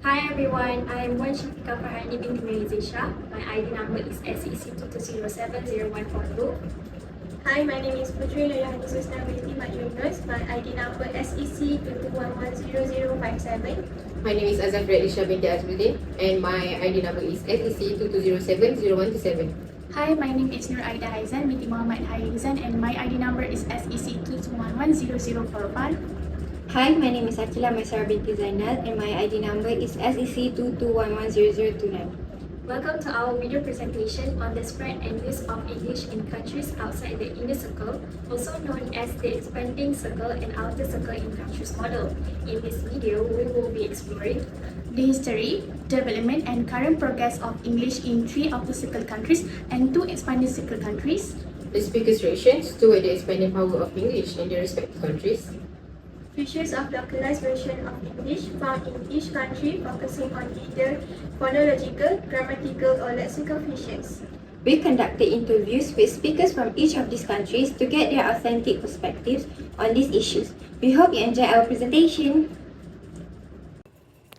Hi everyone, I'm Wan Shafika Farhani binti Malaysia. My ID number is SEC22070142. Hi, my name is Putri Leilani Susna binti Mat Yunus. My ID number SEC22110057. My name is Azaf Redisha binti Azmuddin and my ID number is SEC22070127. Hi, my name is Nur Aida Haizan binti Muhammad Haizan and my ID number is SEC22110045. Hi, my name is Akila Maisara binti Zainal and my ID number is SEC22110029. Welcome to our video presentation on the spread and use of English in countries outside the inner circle, also known as the expanding circle and outer circle in countries model. In this video, we will be exploring The history, development, and current progress of English in 3 outer circle countries and 2 expanding circle countries. The speakers' reactions toward the expanding power of English in their respective countries. Features of localized version of English found in each country, focusing on either phonological, grammatical, or lexical features. We conducted interviews with speakers from each of these countries to get their authentic perspectives on these issues. We hope you enjoy our presentation.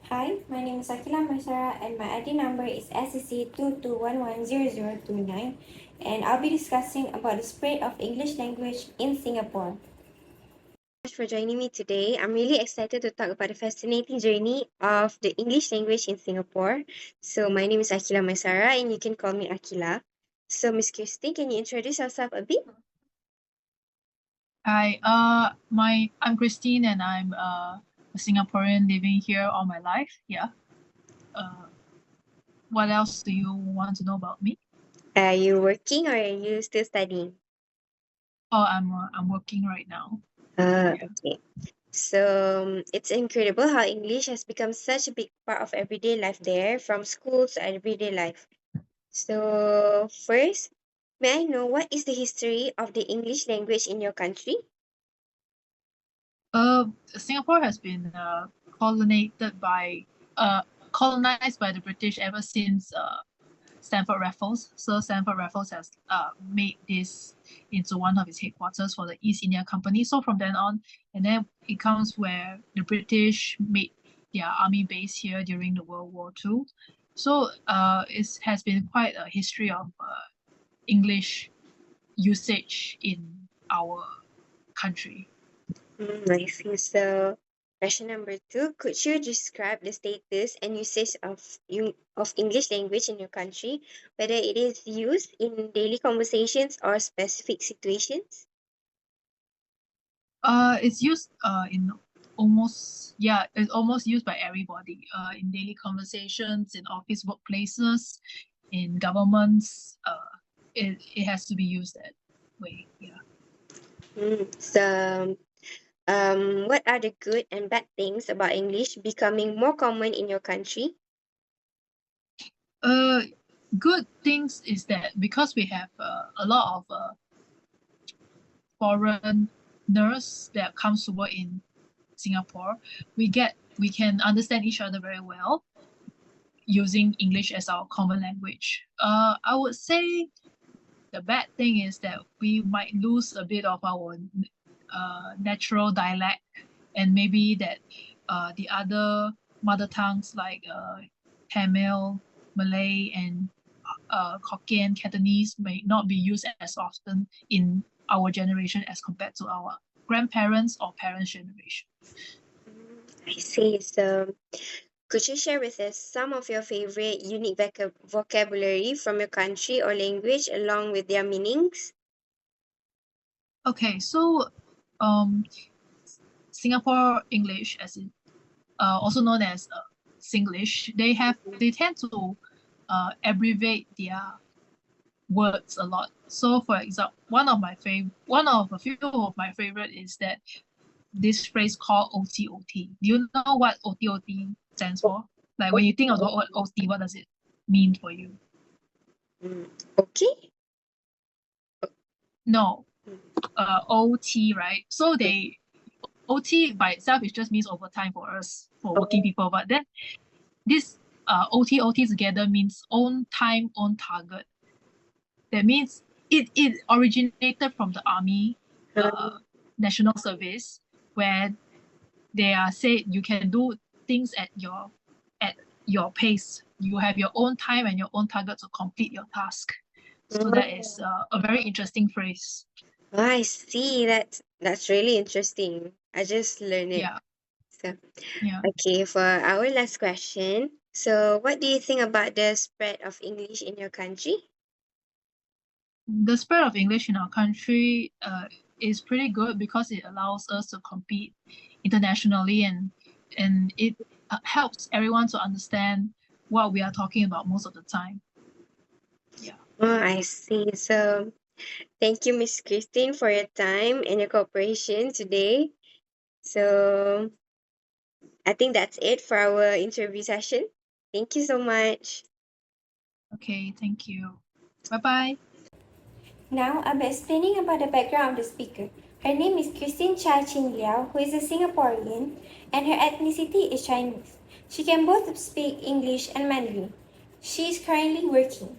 Hi, my name is Akila Maisara and my ID number is SEC22110029 and I'll be discussing about the spread of English language in Singapore. Thank you for joining me today. I'm really excited to talk about the fascinating journey of the English language in Singapore. So my name is Akila Maisara and you can call me Akila. So Miss Christine, can you introduce yourself a bit? Hi, I'm Christine and I'm a Singaporean living here all my life. Yeah. What else do you want to know about me? Are you working or are you still studying? Oh, I'm working right now. Okay. So it's incredible how English has become such a big part of everyday life there, from school to everyday life. So first, may I know what is the history of the English language in your country? Singapore has been colonized by the British ever since Stanford Raffles. So Stanford Raffles has made this into one of its headquarters for the East India Company. So from then on, and then it comes where the British made their army base here during the World War II. So it has been quite a history of English usage in our country. I see. So question number two, could you describe the status and usage of English language in your country, whether it is used in daily conversations or specific situations? It's used it's almost used by everybody in daily conversations, in office workplaces, in governments. It has to be used that way. Yeah. So what are the good and bad things about English becoming more common in your country? Good things is that because we have a lot of foreigners that comes to work in Singapore, we can understand each other very well using English as our common language. I would say the bad thing is that we might lose a bit of our natural dialect, and maybe that the other mother tongues like Tamil, Malay, and Hokkien, Cantonese may not be used as often in our generation as compared to our grandparents or parents' generation. I see. So could you share with us some of your favorite unique vocabulary from your country or language along with their meanings? Okay, so Singapore English, as in also known as Singlish, they tend to abbreviate their words a lot. So, for example, one of a few of my favorite is that this phrase called OTOT. Do you know what OTOT stands for? Like when you think of the word OT, what does it mean for you? Okay. No, OT, right? So OT by itself it just means overtime for us, for working people. But then this OT together means own time, own target. That means it originated from the army national service, where they are said you can do things at your pace. You have your own time and your own target to complete your task. So that is a very interesting phrase. Oh, I see. That's really interesting. I just learned it. Yeah, So, yeah. okay, for our last question. So, what do you think about the spread of English in your country? The spread of English in our country is pretty good because it allows us to compete internationally, and it helps everyone to understand what we are talking about most of the time. Yeah. Oh, I see. So, thank you, Miss Christine, for your time and your cooperation today. So, I think that's it for our interview session. Thank you so much. Okay. Thank you. Bye bye. Now, I'll be explaining about the background of the speaker. Her name is Christine Chai Chin Liao, who is a Singaporean, and her ethnicity is Chinese. She can both speak English and Mandarin. She is currently working.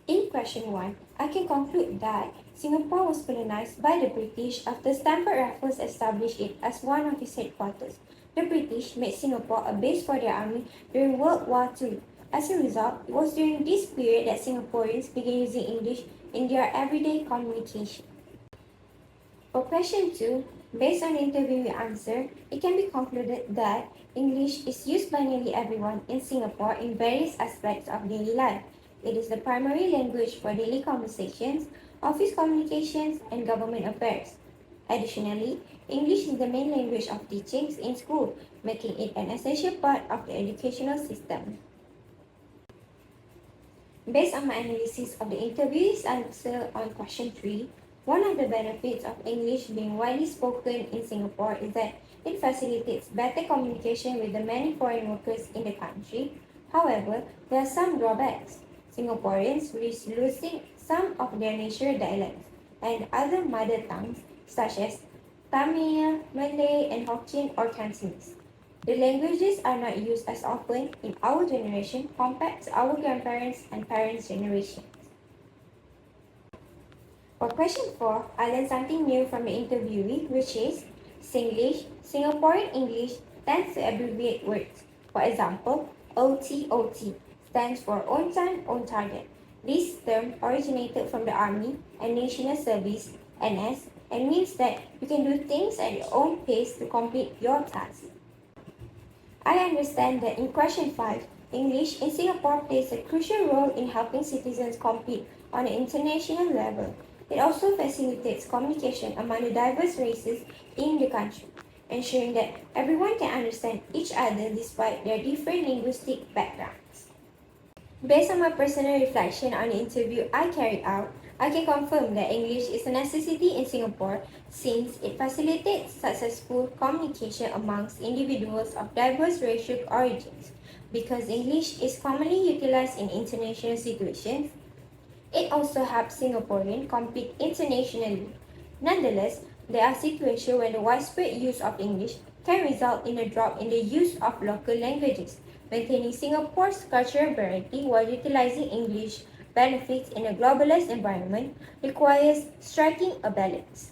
In question 1, I can conclude that Singapore was colonized by the British after Stamford Raffles established it as one of his headquarters. The British made Singapore a base for their army during World War II. As a result, it was during this period that Singaporeans began using English in their everyday communication. For question 2, based on the interviewee answer, it can be concluded that English is used by nearly everyone in Singapore in various aspects of daily life. It is the primary language for daily conversations, office communications, and government affairs. Additionally, English is the main language of teachings in school, making it an essential part of the educational system. Based on my analysis of the interviewee's answer on question 3, one of the benefits of English being widely spoken in Singapore is that it facilitates better communication with the many foreign workers in the country. However, there are some drawbacks. Singaporeans risk losing some of their natural dialects and other mother tongues such as Tamil, Malay, and Hokkien or Cantonese. The languages are not used as often in our generation compared to our grandparents' and parents' generations. For question 4, I learned something new from the interviewee, which is Singlish. Singaporean English tends to abbreviate words. For example, OTOT stands for Own Time, Own Target. This term originated from the Army and National Service (NS) and means that you can do things at your own pace to complete your task. I understand that in question 5, English in Singapore plays a crucial role in helping citizens compete on an international level. It also facilitates communication among the diverse races in the country, ensuring that everyone can understand each other despite their different linguistic backgrounds. Based on my personal reflection on the interview I carried out, I can confirm that English is a necessity in Singapore since it facilitates successful communication amongst individuals of diverse racial origins. Because English is commonly utilized in international situations, it also helps Singaporeans compete internationally. Nonetheless, there are situations where the widespread use of English can result in a drop in the use of local languages. Maintaining Singapore's cultural variety while utilizing English benefits in a globalized environment requires striking a balance.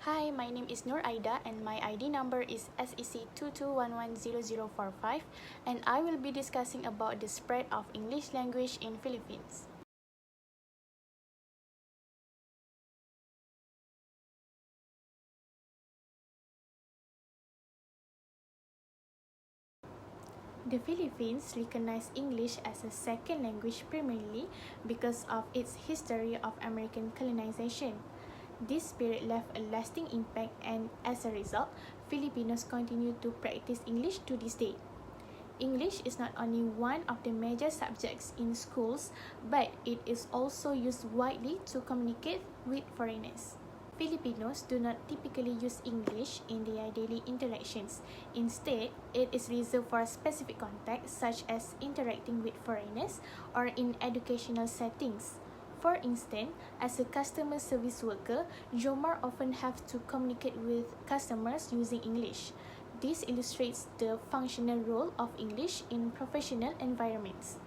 Hi, my name is Nur Aida and my ID number is SEC22110045 and I will be discussing about the spread of English language in Philippines. The Philippines recognize English as a second language primarily because of its history of American colonization. This period left a lasting impact and as a result, Filipinos continue to practice English to this day. English is not only one of the major subjects in schools, but it is also used widely to communicate with foreigners. Filipinos do not typically use English in their daily interactions. Instead, it is reserved for specific contexts such as interacting with foreigners or in educational settings. For instance, as a customer service worker, Jomar often have to communicate with customers using English. This illustrates the functional role of English in professional environments.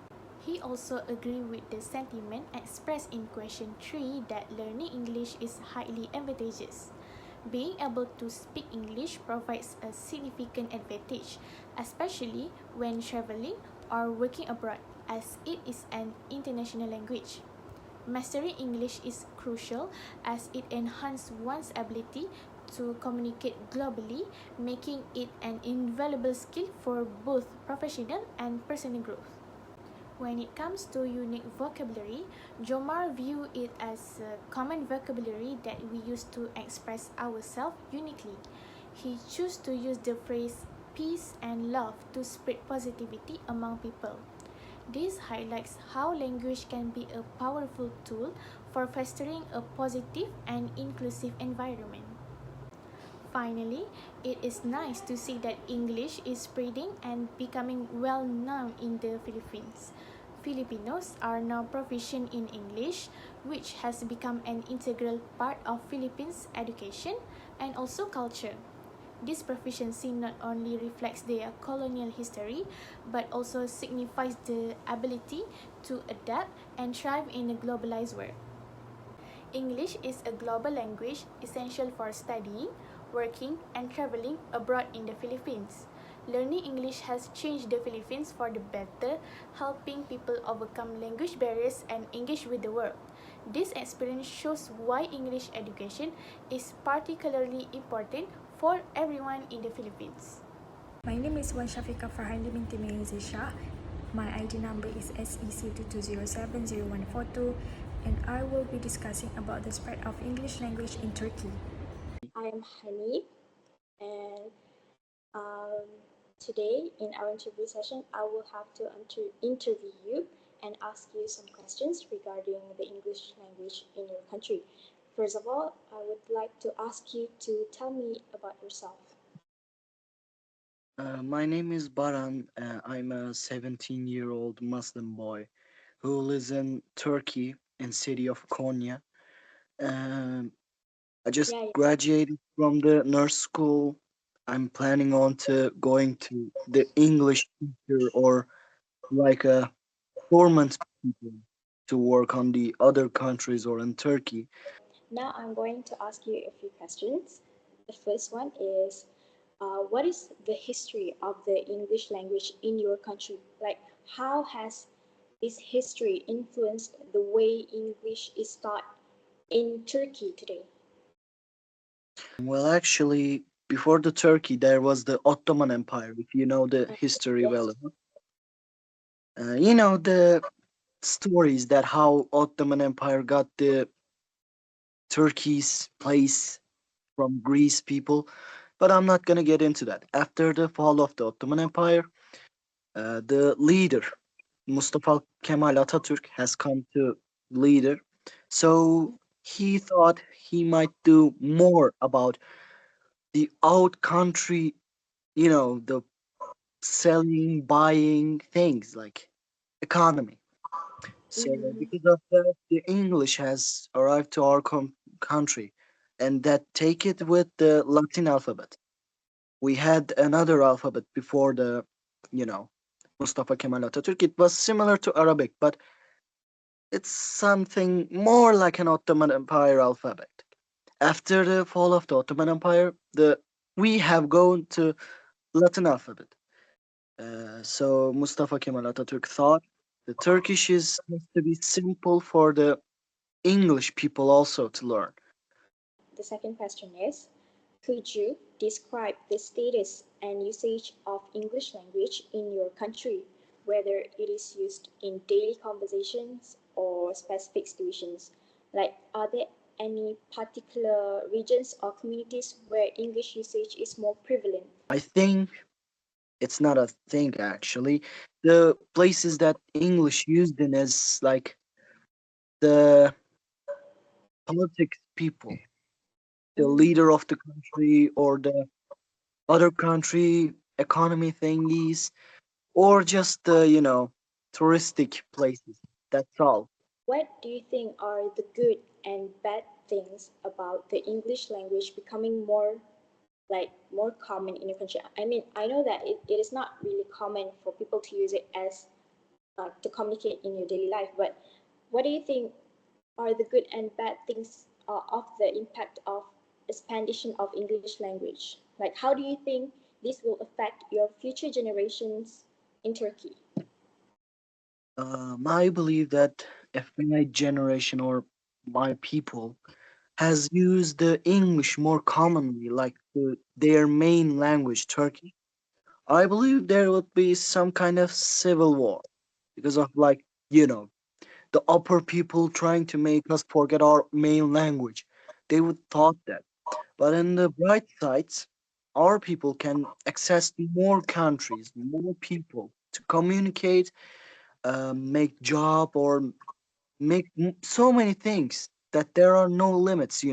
He also agreed with the sentiment expressed in question 3 that learning English is highly advantageous. Being able to speak English provides a significant advantage, especially when traveling or working abroad, as it is an international language. Mastering English is crucial as it enhances one's ability to communicate globally, making it an invaluable skill for both professional and personal growth. When it comes to unique vocabulary, Jomar view it as a common vocabulary that we use to express ourselves uniquely. He chose to use the phrase peace and love to spread positivity among people. This highlights how language can be a powerful tool for fostering a positive and inclusive environment. Finally, it is nice to see that English is spreading and becoming well known in the Philippines. Filipinos are now proficient in English, which has become an integral part of Philippines' education and also culture. This proficiency not only reflects their colonial history, but also signifies the ability to adapt and thrive in a globalized world. English is a global language essential for studying, working, and traveling abroad in the Philippines. Learning English has changed the Philippines for the better, helping people overcome language barriers and engage with the world. This experience shows why English education is particularly important for everyone in the Philippines. My name is Wan Shafika Farhandi binti Zisha. My ID number is SEC22070142, and I will be discussing about the spread of English language in Turkey. I am Hani, and um, today in our interview session, I will have to interview you and ask you some questions regarding the English language in your country. First of all, I would like to ask you to tell me about yourself. My name is Baran. I'm a 17-year-old Muslim boy who lives in Turkey in city of Konya. Um, I just Yeah, yeah. graduated from the nurse school. I'm planning on to going to the English teacher or like a foreman people to work on the other countries or in Turkey. Now I'm going to ask you a few questions. The first one is, what is the history of the English language in your country? Like, how has this history influenced the way English is taught in Turkey today? Well, actually, before the Turkey, there was the Ottoman Empire. If you know the history well Yes. enough, you know the stories that how Ottoman Empire got the Turkey's place from Greece people, but I'm not gonna get into that. After the fall of the Ottoman Empire, the leader Mustafa Kemal Atatürk has come to leader, so he thought he might do more about the out country, the selling, buying things like economy. So Mhm. because of that, the English has arrived to our country, and that take it with the Latin alphabet. We had another alphabet before the, you know, Mustafa Kemal Atatürk. It was similar to Arabic, but it's something more like an Ottoman Empire alphabet. After the fall of the Ottoman Empire, the we have gone to Latin alphabet. So Mustafa Kemal Atatürk thought the Turkish is has to be simple for the English people also to learn. The second question is, could you describe the status and usage of English language in your country, whether it is used in daily conversations or specific situations? Like, are there any particular regions or communities where English usage is more prevalent? I think it's not a thing actually. The places that English used in is like the politics people, the Mhm. leader of the country or the other country economy thingies, or just the touristic places. That's all. What do you think are the good and bad things about the English language becoming more common in your country? I mean, I know that it is not really common for people to use it as to communicate in your daily life, but what do you think are the good and bad things of the impact of expansion of English language? Like, how do you think this will affect your future generations in Turkey? I believe that if my generation or my people has used the English more commonly, like their main language, Turkey, I believe there would be some kind of civil war because of like, the upper people trying to make us forget our main language. They would thought that. But in the bright sides, our people can access more countries, more people to communicate, make job, or make so many things that there are no limits.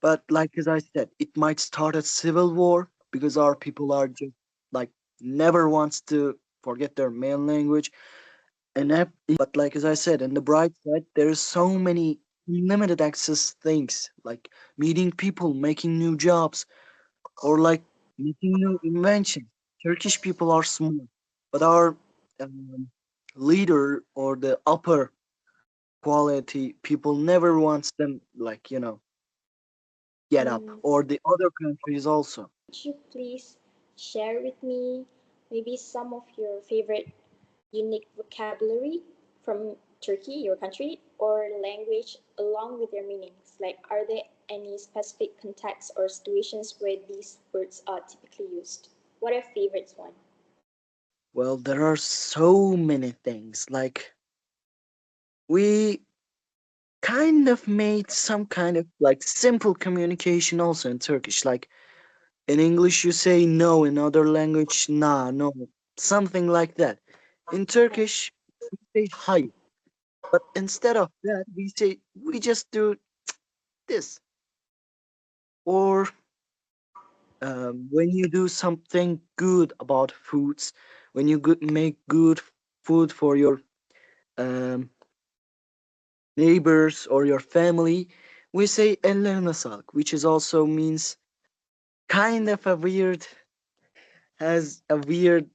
But like as I said, it might start a civil war because our people are just like never wants to forget their main language. But like as I said, in the bright side, there's so many limited access things like meeting people, making new jobs, or like making new inventions. Turkish people are smart, but our um, leader or the upper quality people never wants them like get up, Mm, or the other countries also. could you please share with me maybe some of your favorite unique vocabulary from Turkey, your country, or language along with their meanings? Like, are there any specific contexts or situations where these words are typically used? What are your favorites one? Well, there are so many things. Like we kind of made some kind of like simple communication also in Turkish. Like in English, you say no, in other language, nah, no, something like that. In Turkish, we say hayır. But instead of that, we just do this. Or when you do something good about foods, when you make good food for your um, neighbors or your family, we say ellerine sağlık, which is also means kind of a weird, has a weird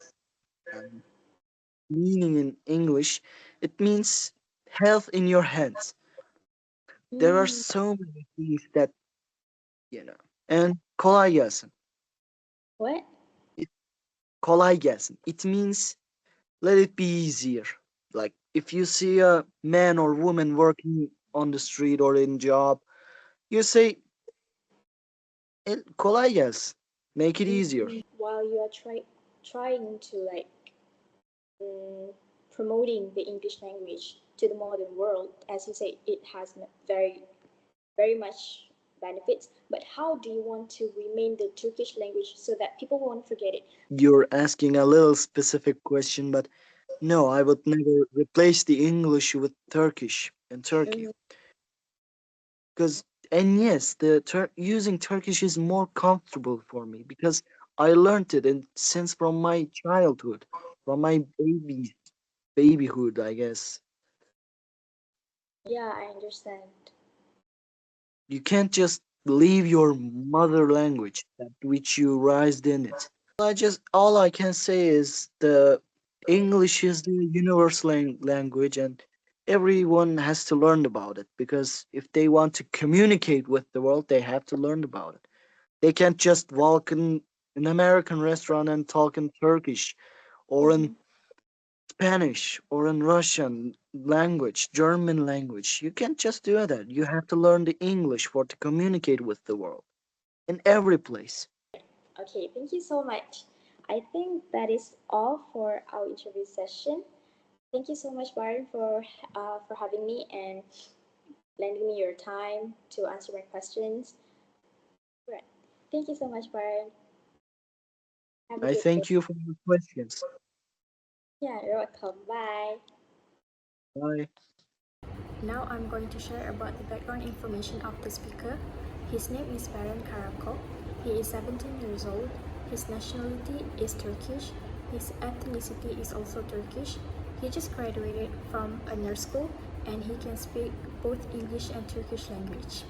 um, meaning in English. It means health in your hands. There are Mm, so many things that. And kolay gelsin. what? It, kolay gelsin. It means let it be easier. Like if you see a man or woman working on the street or in job, you say kolay gelsin. Make it easier. While you are trying to like mm, promoting the English language to the modern world, as you say, it has very much benefits. But how do you want to remain the Turkish language so that people won't forget it? You're asking a little specific question, but no, I would never replace the English with Turkish in Turkey. Mhm. Because and yes, using Turkish is more comfortable for me because I learned it and since from my childhood, from my babyhood, I guess. Yeah, I understand. You can't just leave your mother language, that which you raised in it. All I can say is the English is the universal language and everyone has to learn about it because if they want to communicate with the world, they have to learn about it. They can't just walk in an American restaurant and talk in Turkish or in Mhm. Spanish or in Russian language, German language. You can't just do that. You have to learn the English for to communicate with the world in every place. Okay, thank you so much. I think that is all for our interview session. Thank you so much, Byron, for having me and lending me your time to answer my questions. Right. Thank you so much, Byron. Have a I good day. thank you for your questions. Yeah, you're welcome. Bye. Bye. Now I'm going to share about the background information of the speaker. His name is Baran Karakol. He is 17 years old. His nationality is Turkish. His ethnicity is also Turkish. He just graduated from a nurse school and he can speak both English and Turkish language.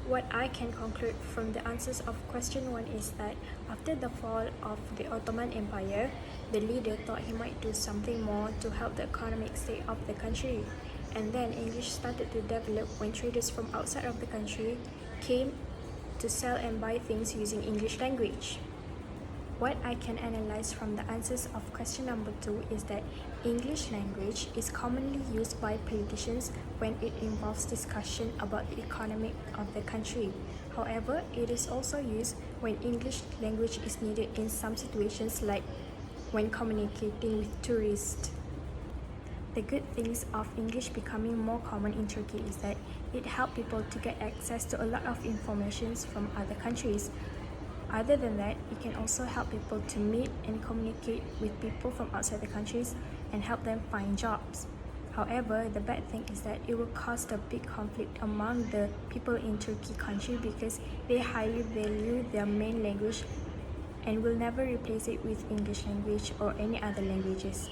What I can conclude from the answers of question 1 is that after the fall of the Ottoman Empire, the leader thought he might do something more to help the economic state of the country. And then English started to develop when traders from outside of the country came to sell and buy things using English language. What I can analyze from the answers of question number 2 is that English language is commonly used by politicians when it involves discussion about the economic of the country. However, it is also used when English language is needed in some situations like when communicating with tourists. The good things of English becoming more common in Turkey is that it helps people to get access to a lot of information from other countries. Other than that, it can also help people to meet and communicate with people from outside the countries and help them find jobs. However, the bad thing is that it will cause a big conflict among the people in Turkey country because they highly value their main language and will never replace it with English language or any other languages.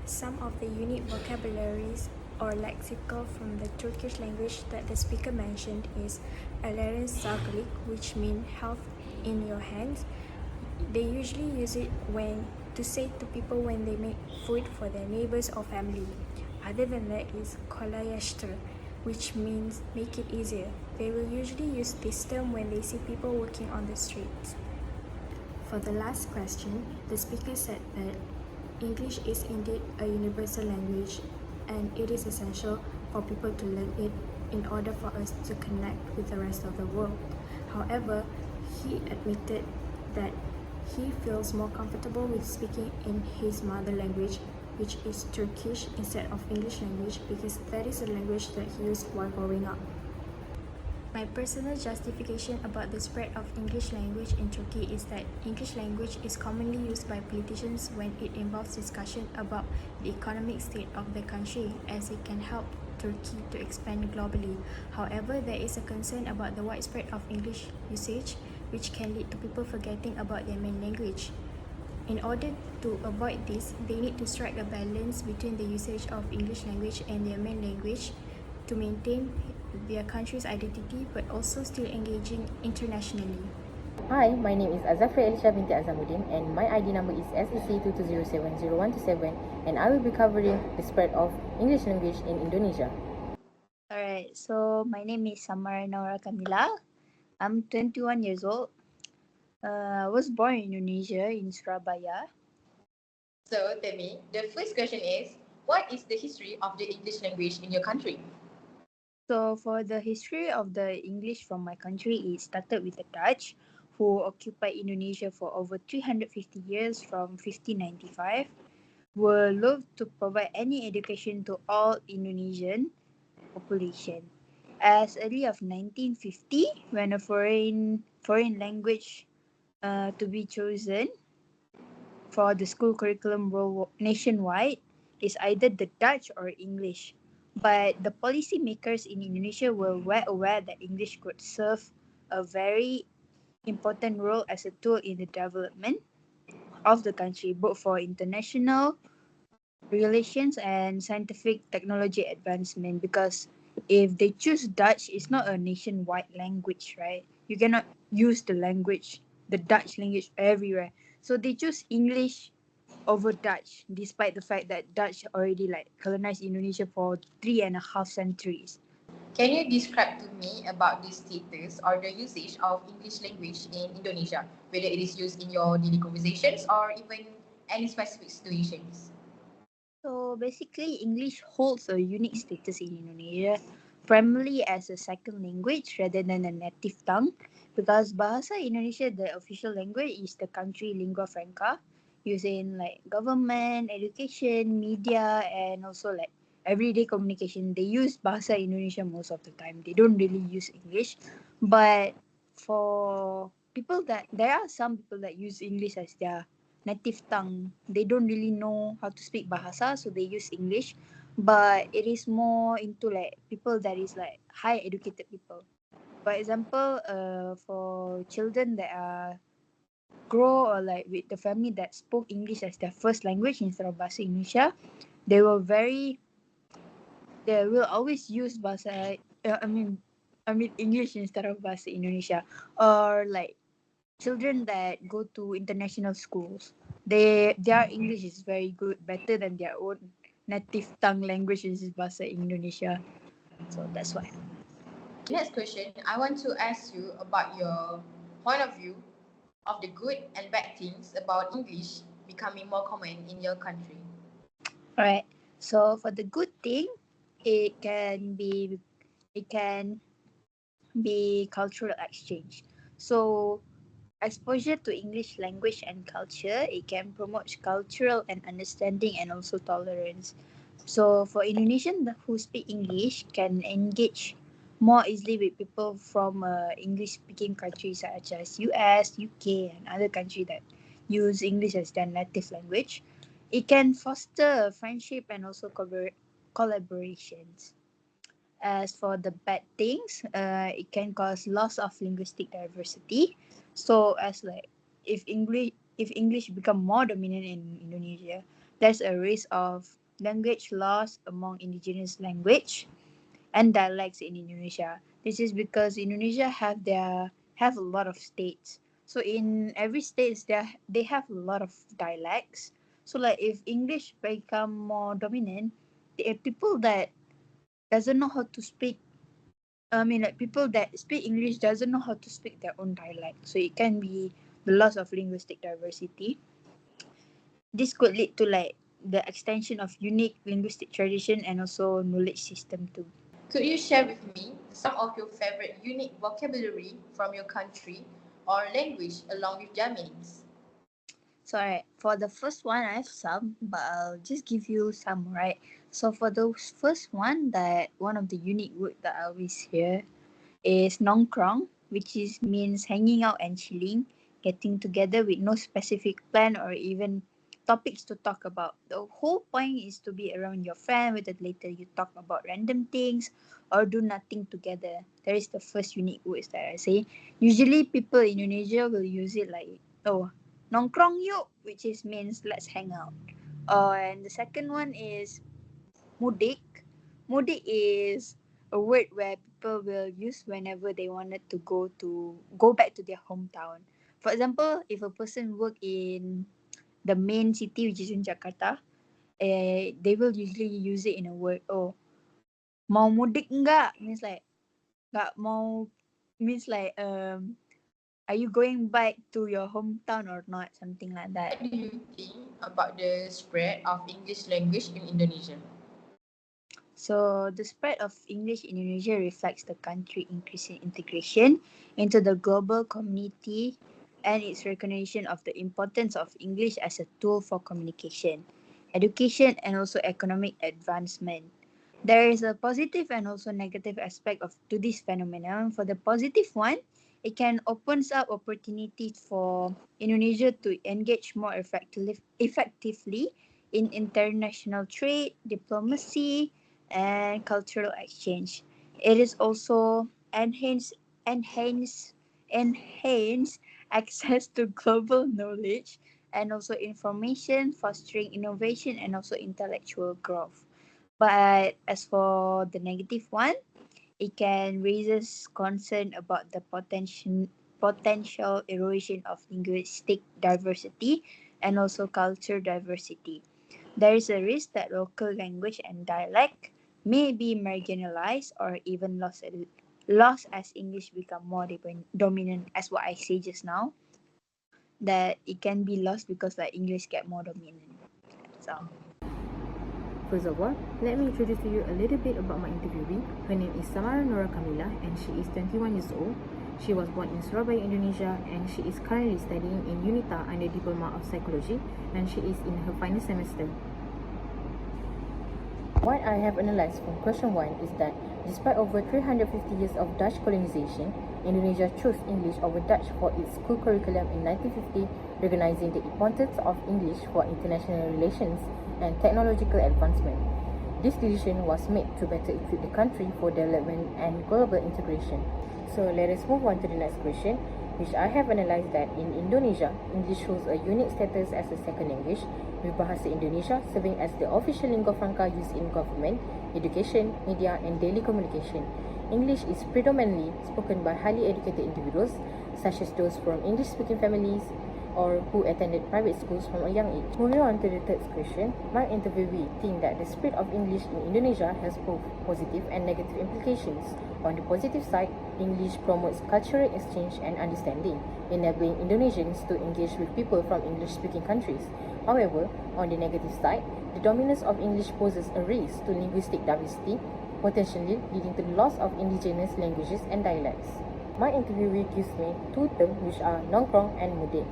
Some of the unique vocabularies or lexical from the Turkish language that the speaker mentioned is Ellerin Sağlık, which means health in your hands. They usually use it when to say to people when they make food for their neighbors or family. Other than that is kolaylaştır, which means make it easier. They will usually use this term when they see people working on the streets. For the last question, the speaker said that English is indeed a universal language and it is essential for people to learn it in order for us to connect with the rest of the world. However, he admitted that he feels more comfortable with speaking in his mother language, which is Turkish instead of English language, because that is a language that he used while growing up. My personal justification about the spread of English language in Turkey is that English language is commonly used by politicians when it involves discussion about the economic state of the country, as it can help Turkey to expand globally. However, there is a concern about the widespread of English usage, which can lead to people forgetting about their main language. In order to avoid this, they need to strike a balance between the usage of English language and their main language to maintain their country's identity but also still engaging internationally. Hi, my name is Azafra Elisha binti Azamuddin and my ID number is SEC22070127 and I will be covering the spread of English language in Indonesia. Alright, so my name is Samara Naura Kamila. I'm 21 years old. I was born in Indonesia, in Surabaya. So, Temi, the first question is, what is the history of the English language in your country? So for the history of the English from my country, it started with the Dutch, who occupied Indonesia for over 350 years from 1595, were loved to provide any education to all Indonesian population. As early of 1950, when a foreign language to be chosen for the school curriculum nationwide is either the Dutch or English. But the policymakers in Indonesia were well aware that English could serve a very important role as a tool in the development of the country, both for international relations and scientific technology advancement. Because if they choose Dutch, it's not a nationwide language, right? You cannot use the Dutch language everywhere. So they choose English over Dutch, despite the fact that Dutch already colonized Indonesia for 3.5 centuries. Can you describe to me about the status or the usage of English language in Indonesia, whether it is used in your daily conversations or even any specific situations? So basically, English holds a unique status in Indonesia, primarily as a second language rather than a native tongue, because Bahasa Indonesia, the official language, is the country lingua franca, used in government, education, media, and also everyday communication. They use Bahasa Indonesia most of the time. They don't really use English, but for people that there are some people that use English as their native tongue. They don't really know how to speak Bahasa, so they use English. But it is more into people that is high educated people. For example, for children that are grow or with the family that spoke English as their first language instead of Bahasa Indonesia, they were very they will always use Bahasa I mean English instead of Bahasa Indonesia, or children that go to international schools, their English is very good, better than their own native tongue language, which is Bahasa Indonesia. So that's why. Next question, I want to ask you about your point of view of the good and bad things about English becoming more common in your country. Alright. So for the good thing, it can be cultural exchange. So exposure to English language and culture, it can promote cultural and understanding and also tolerance. So for Indonesian who speak English can engage more easily with people from English speaking countries such as US, UK and other countries that use English as their native language. It can foster friendship and also collaborations. As for the bad things, it can cause loss of linguistic diversity. So as like if English become more dominant in Indonesia, there's a risk of language loss among indigenous language and dialects in Indonesia. This is because Indonesia have a lot of states. So in every state they have a lot of dialects. So like if English become more dominant, the people that doesn't know how to speak, like people that speak English doesn't know how to speak their own dialect. So it can be the loss of linguistic diversity. This could lead to like the extension of unique linguistic tradition and also knowledge system too. Could you share with me some of your favorite unique vocabulary from your country or language along with their meanings? So alright, for the first one I have some, but I'll just give you some, right? So for the first one, that one of the unique word that I always hear is nongkrong, which is means hanging out and chilling, getting together with no specific plan or even topics to talk about. The whole point is to be around your friend, whether later you talk about random things or do nothing together. That is the first unique words that I say. Usually people in Indonesia will use it like, oh, nongkrong yuk, which is means let's hang out. And the second one is mudik. Mudik is a word where people will use whenever they wanted to go back to their hometown. For example, if a person work in the main city, which is in Jakarta, they will usually use it in a word. Oh, mau mudik enggak? Means like enggak mau. Means like are you going back to your hometown or not? Something like that. What do you think about the spread of English language in Indonesia? So the spread of English in Indonesia reflects the country increasing integration into the global community and its recognition of the importance of English as a tool for communication, education and also economic advancement. There is a positive and also negative aspect of to this phenomenon. For the positive one, it can opens up opportunities for Indonesia to engage more effectively in international trade, diplomacy, and cultural exchange. It is also enhance enhance access to global knowledge and also information, fostering innovation and also intellectual growth. But as for the negative one, it can raises concern about the potential erosion of linguistic diversity and also culture diversity. There is a risk that local language and dialect may be marginalized or even lost as English become more dominant, as what I say just now, that it can be lost because like English get more dominant. So First of all, let me introduce to you a little bit about my interviewee. Her name is Samara Nora Kamila and she is 21 years old. She was born in Surabaya, Indonesia and she is currently studying in UNITA under Diploma of Psychology and she is in her final semester. What I have analyzed from question 1 is that despite over 350 years of Dutch colonization, Indonesia chose English over Dutch for its school curriculum in 1950, recognizing the importance of English for international relations and technological advancement. This decision was made to better equip the country for development and global integration. So let us move on to the next question, which I have analyzed that in Indonesia, English holds a unique status as a second language, with Bahasa Indonesia serving as the official lingua franca used in government, education, media and daily communication. English is predominantly spoken by highly educated individuals, such as those from English-speaking families, or who attended private schools from a young age. Moving on to the third question, my interviewee think that the spread of English in Indonesia has both positive and negative implications. On the positive side, English promotes cultural exchange and understanding, enabling Indonesians to engage with people from English-speaking countries. However, on the negative side, the dominance of English poses a risk to linguistic diversity, potentially leading to the loss of indigenous languages and dialects. My interviewee gives me two terms which are nongkrong and mudik.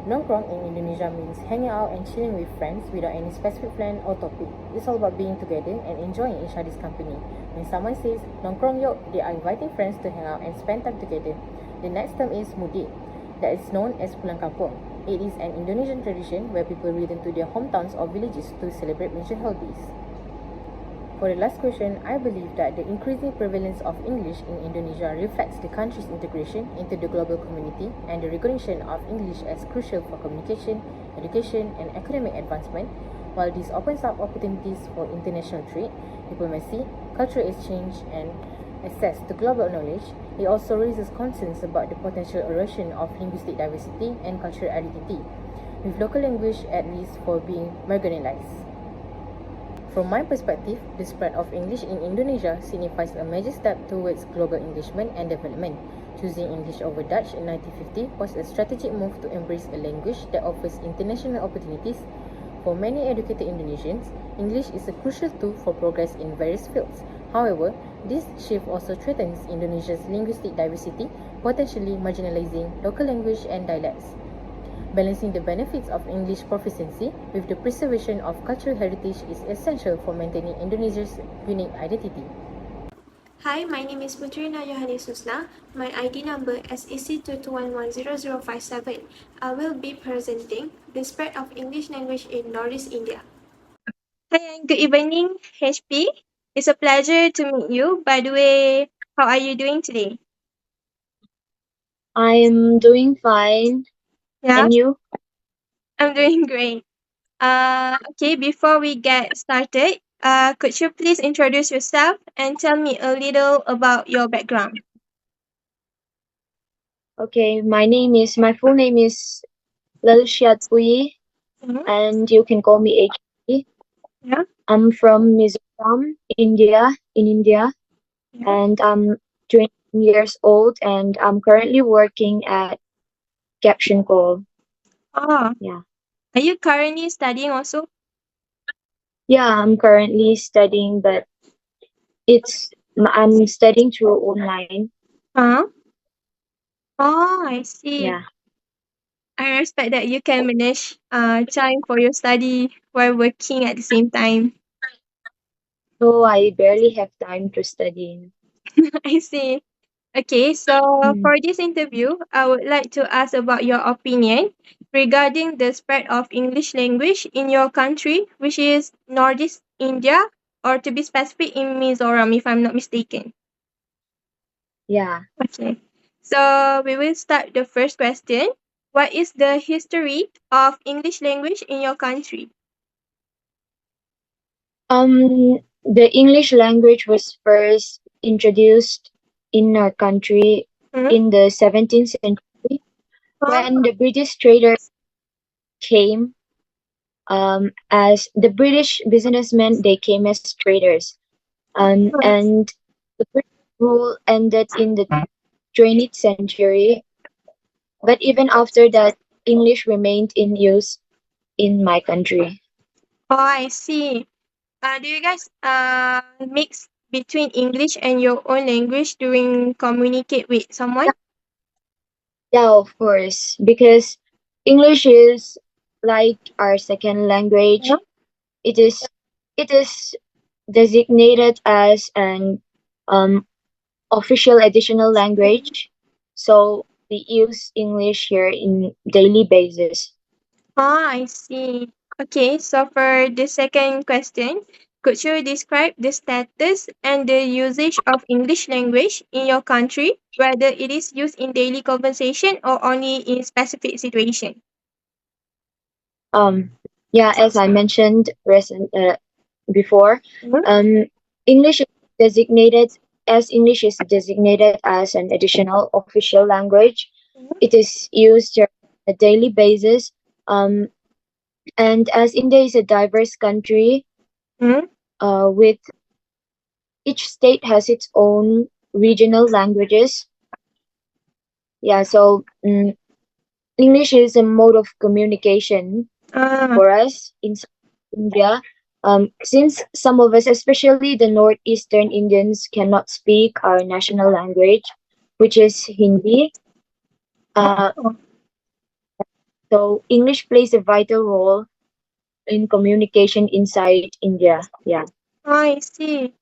Nongkrong in Indonesia means hanging out and chilling with friends without any specific plan or topic. It's all about being together and enjoying each other's company. When someone says nongkrong yok, they are inviting friends to hang out and spend time together. The next term is mudik, that is known as pulang kampung. It is an Indonesian tradition where people return to their hometowns or villages to celebrate major holidays. For the last question, I believe that the increasing prevalence of English in Indonesia reflects the country's integration into the global community and the recognition of English as crucial for communication, education, and academic advancement. While this opens up opportunities for international trade, diplomacy, cultural exchange, and access to global knowledge, it also raises concerns about the potential erosion of linguistic diversity and cultural identity, with local language at risk for being marginalized. From my perspective, the spread of English in Indonesia signifies a major step towards global engagement and development. Choosing English over Dutch in 1950 was a strategic move to embrace a language that offers international opportunities. For many educated Indonesians, English is a crucial tool for progress in various fields. However, this shift also threatens Indonesia's linguistic diversity, potentially marginalizing local language and dialects. Balancing the benefits of English proficiency with the preservation of cultural heritage is essential for maintaining Indonesia's unique identity. Hi, my name is Putrina Yohanes Susna. My ID number is EC22110057. I will be presenting the spread of English language in Northeast India. Hi, and good evening, HP. It's a pleasure to meet you. By the way, how are you doing today? I am doing fine. Yeah, And you? I'm doing great. Okay, before we get started, could you please introduce yourself and tell me a little about your background? Okay, my full name is Lalshiat Pui, Mhm. and you can call me HP. Yeah, I'm from Mizoram, India, in India, yeah. and I'm 20 years old, and I'm currently working at Caption Call. Oh, Yeah. are you currently studying also? Yeah, I'm currently studying, but I'm studying through online. Huh? Oh, I see. Yeah. I respect that you can manage time for your study while working at the same time. So I barely have time to study. I see. Okay, so Mm. for this interview, I would like to ask about your opinion regarding the spread of English language in your country, which is Northeast India, or to be specific, in Mizoram, if I'm not mistaken. Yeah. Okay, so we will start the first question. What is the history of English language in your country? The English language was first introduced in our country Hmm? in the 17th century when the British traders came. As the British businessmen, they came as traders. And the British rule ended in the 20th century. But even after that, English remained in use in my country. Oh, I see. Do you guys mix between English and your own language during communicate with someone? Yeah, of course, because English is like our second Yeah. language. It is it is designated as an um, official additional language, so we use English here in daily basis. Ah, I see. Okay, so for the second question, could you describe the status and the usage of English language in your country, whether it is used in daily conversation or only in specific situation? Um, yeah, as I mentioned before, Mhm. um, English is English is designated as an additional official language. It is used during a daily basis. Um, and as India is a diverse country, Hmm? with each state has its own regional languages. Yeah, so English is a mode of communication Ah, for us in India. Since some of us, especially the northeastern Indians, cannot speak our national language, which is Hindi. Uh, oh, so English plays a vital role in communication inside India. Yeah. I see.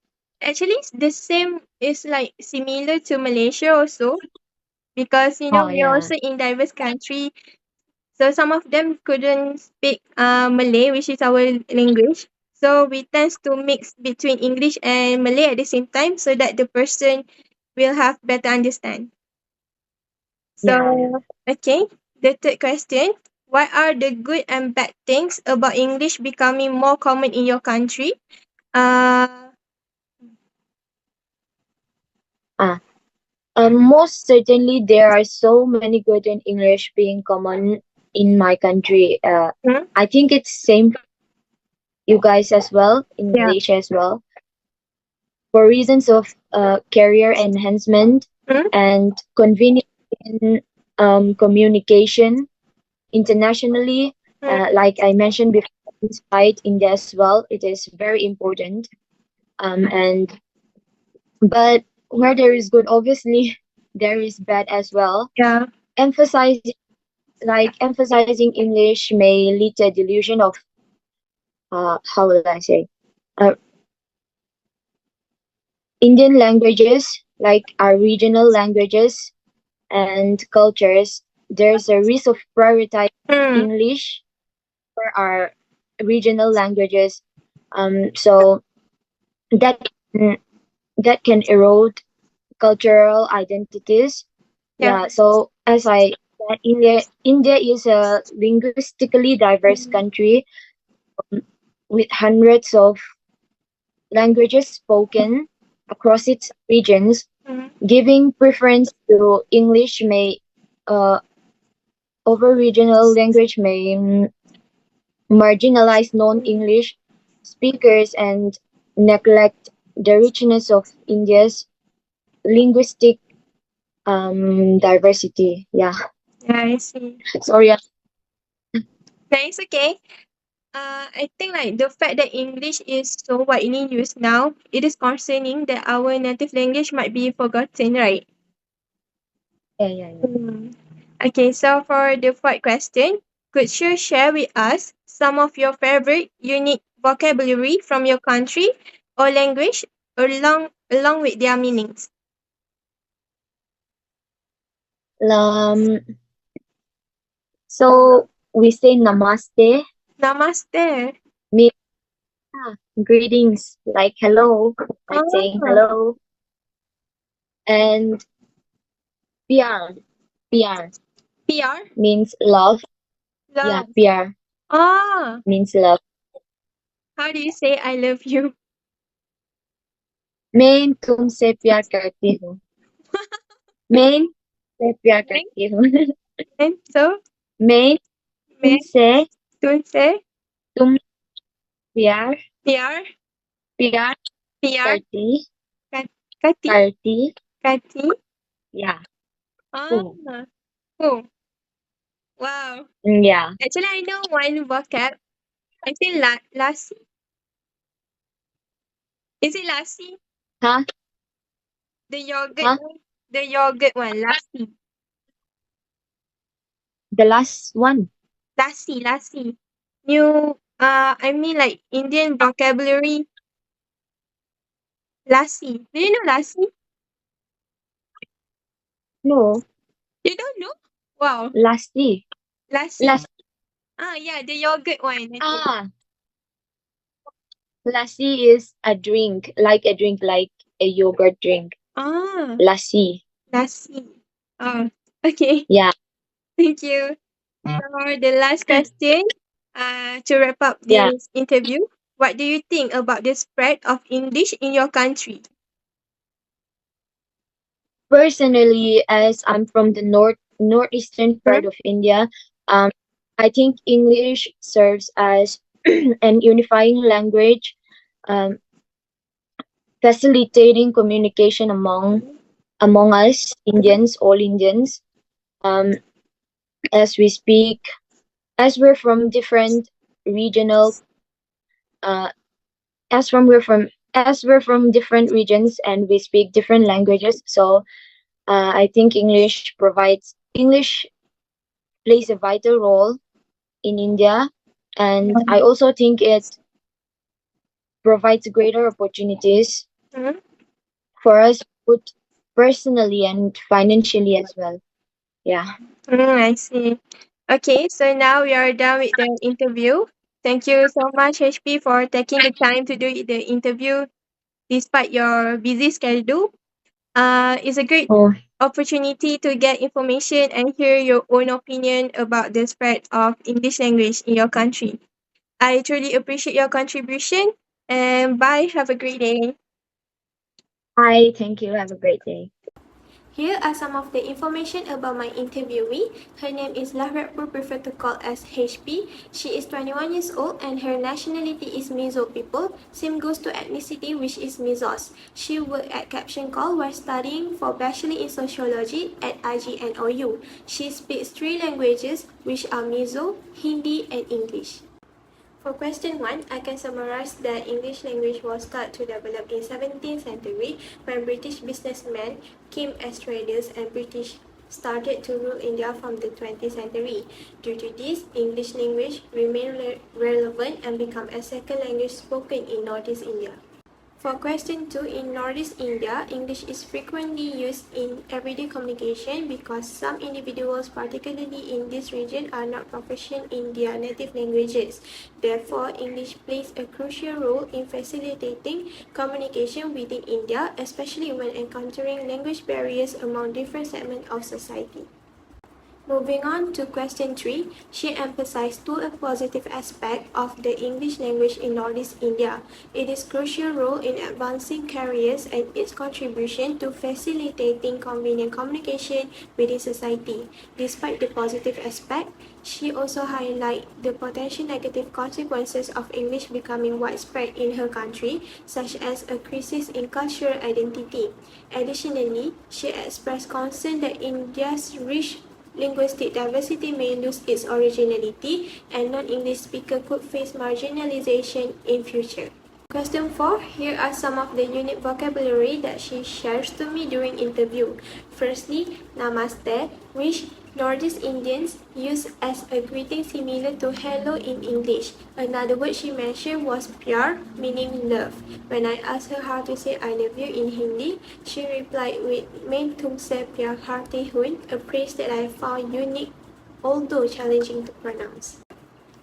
Actually, it's the same is like similar to Malaysia also because Oh we're yeah. also in diverse country. So some of them couldn't speak Malay, which is our language. So we tend to mix between English and Malay at the same time so that the person will have better understand. Yeah, yeah. So okay, the third question. What are the good and bad things about English becoming more common in your country? Uh, Ah, most certainly there are so many good in English being common in my country. hmm? I think it's same for you guys as well in Yeah. Malaysia as well. For reasons of career enhancement Hmm? and convenience in communication internationally. Hmm. Like I mentioned before, inside India as well, it is very important. And but where there is good, obviously there is bad as well. Yeah. Emphasizing emphasizing English may lead to a delusion of how will I say uh, Indian languages, like our regional languages and cultures. There's a risk of prioritizing Hmm. English for our regional languages. So that can, that can erode cultural identities. Yeah. Yeah. So as I said, India is a linguistically diverse Hmm. country with hundreds of languages spoken across its regions. Hmm. Giving preference to English may over regional language may marginalize non-English speakers and neglect the richness of India's linguistic diversity. Yeah, Yeah, I see. sorry. No, it's okay. I think like the fact that English is so widely used now, it is concerning that our native language might be forgotten, right? Yeah, yeah, yeah. Hmm. Okay, so for the fourth question, could you share with us some of your favorite unique vocabulary from your country or language along with their meanings? Um, so we say namaste, Namaste. mean greetings, like hello, like saying Ah, hello, and pyar, pyar PR? means love. Yeah, Love. pyar Ah, means love. how do you say I love you? मैं तुमसे प्यार करती हूँ. मैं से प्यार Right? करती हूँ. And so, मैं मैं तुमसे तुमसे तुम प्यार प्यार प्यार प्यार करती करती करती करती. yeah. Ah, Oh. cool. Wow. Yeah. Actually, I know one vocab. I think lassi. Is it lassi? Huh? The yogurt Huh? one? The yogurt one, lassi. The last one. Lassi. New, I mean like Indian vocabulary, lassi. Do you know lassi? No. You don't know? Wow. Lassi. Lassi. Las Ah, yeah, the yogurt one, I think. ah. Lassi is a drink like a yogurt drink. Ah, Lassi. lassi. Oh, okay. Yeah. Thank you. For the last question, to wrap up Yeah. this interview, what do you think about the spread of English in your country? Personally, as I'm from the northeastern Hmm? part of India, Um, I think English serves as an unifying language, um, facilitating communication among us Indians, all Indians, um, as we speak, as we're from different regional, uh, as we're from different regions and we speak different languages. So I think English plays a vital role in India, and I also think it provides greater opportunities Mhm. for us both personally and financially as well. Yeah. I see. Okay, so now we are done with the interview. Thank you so much, HP, for taking the time to do the interview despite your busy schedule. It's a great Oh, opportunity to get information and hear your own opinion about the spread of English language in your country. I truly appreciate your contribution and bye. Have a great day. hi. Thank you. Have a great day. Here are some of the information about my interviewee. Her name is Lahratpur, preferred to call as HP. She is 21 years old and her nationality is Mizo people. Same goes to ethnicity, which is Mizos. She worked at Caption Call while studying for Bachelor in Sociology at IGNOU. She speaks three languages, which are Mizo, Hindi, and English. For question 1, I can summarize that English language was started to develop in 17th century when British businessmen came as traders and British started to rule India from the 20th century. Due to this, English language remained relevant and became a second language spoken in Northeast India. For question 2, in Northeast India, English is frequently used in everyday communication because some individuals, particularly in this region, are not proficient in their native languages. Therefore, English plays a crucial role in facilitating communication within India, especially when encountering language barriers among different segments of society. Moving on to question 3, she emphasized two positive aspects of the English language in Northeast India. It is crucial role in advancing careers and its contribution to facilitating convenient communication within society. Despite the positive aspect, she also highlighted the potential negative consequences of English becoming widespread in her country, such as a crisis in cultural identity. Additionally, she expressed concern that India's rich linguistic diversity may lose its originality and non-English speakers could face marginalization in future. Question 4. Here are some of the unique vocabulary that she shares to me during interview. Firstly, Namaste, which Northeast Indians use as a greeting similar to hello in English. Another word she mentioned was pyar, meaning love. When I asked her how to say I love you in Hindi, she replied with main tumse pyar karti hun, a phrase that I found unique although challenging to pronounce.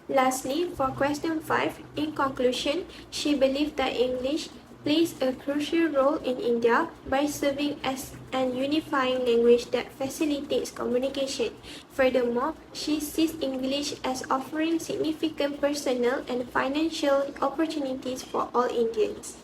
Lastly, for question 5, in conclusion, she believed that English plays a crucial role in India by serving as an unifying language that facilitates communication. Furthermore, she sees English as offering significant personal and financial opportunities for all Indians.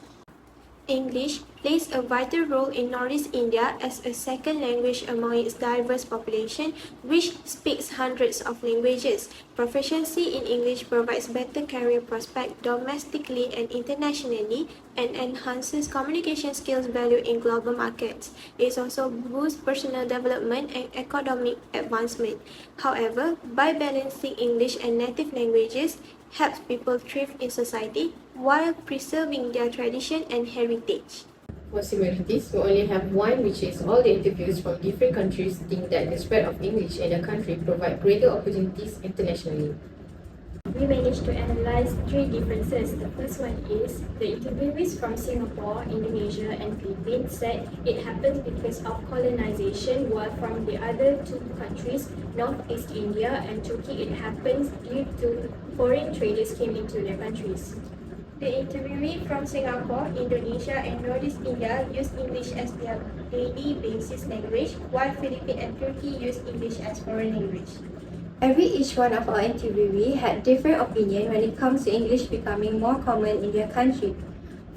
English plays a vital role in Northeast India as a second language among its diverse population, which speaks hundreds of languages. Proficiency in English provides better career prospects domestically and internationally and enhances communication skills value in global markets. It also boosts personal development and economic advancement. However, by balancing English and native languages, helps people thrive in society while preserving their tradition and heritage. For similarities, we only have one, which is all the interviews from different countries think that the spread of English in their country provide greater opportunities internationally. We managed to analyze three differences. The first one is the interviewees from Singapore, Indonesia, and Philippines said it happened because of colonization, while from the other two countries, Northeast India and Turkey, it happens due to foreign traders came into their countries. The interviewee from Singapore, Indonesia, and Northeast India use English as their daily basis language, while Philippines and Turkey use English as foreign language. Each one of our interviewee had different opinion when it comes to English becoming more common in their country.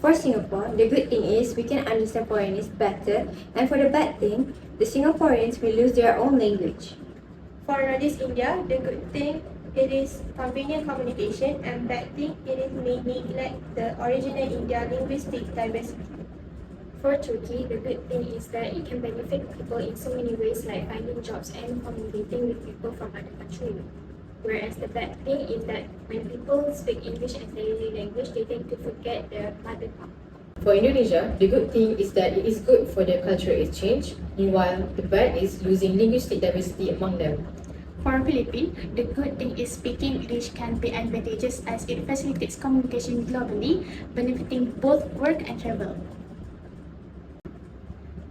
For Singapore, the good thing is we can understand foreigners better, and for the bad thing, the Singaporeans will lose their own language. For Northeast India, the good thing it is convenient communication, and bad thing it is may neglect the original India linguistic diversity. For Turkey, the good thing is that it can benefit people in so many ways like finding jobs and communicating with people from other countries. Whereas the bad thing is that when people speak English as their daily language, they tend to forget their mother tongue. For Indonesia, the good thing is that it is good for their cultural exchange, meanwhile, the bad is losing linguistic diversity among them. For Philippines, the good thing is speaking English can be advantageous as it facilitates communication globally, benefiting both work and travel.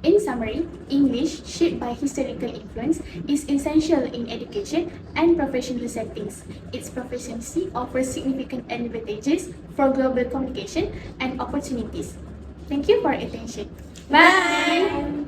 In summary, English, shaped by historical influence, is essential in education and professional settings. Its proficiency offers significant advantages for global communication and opportunities. Thank you for your attention. Bye!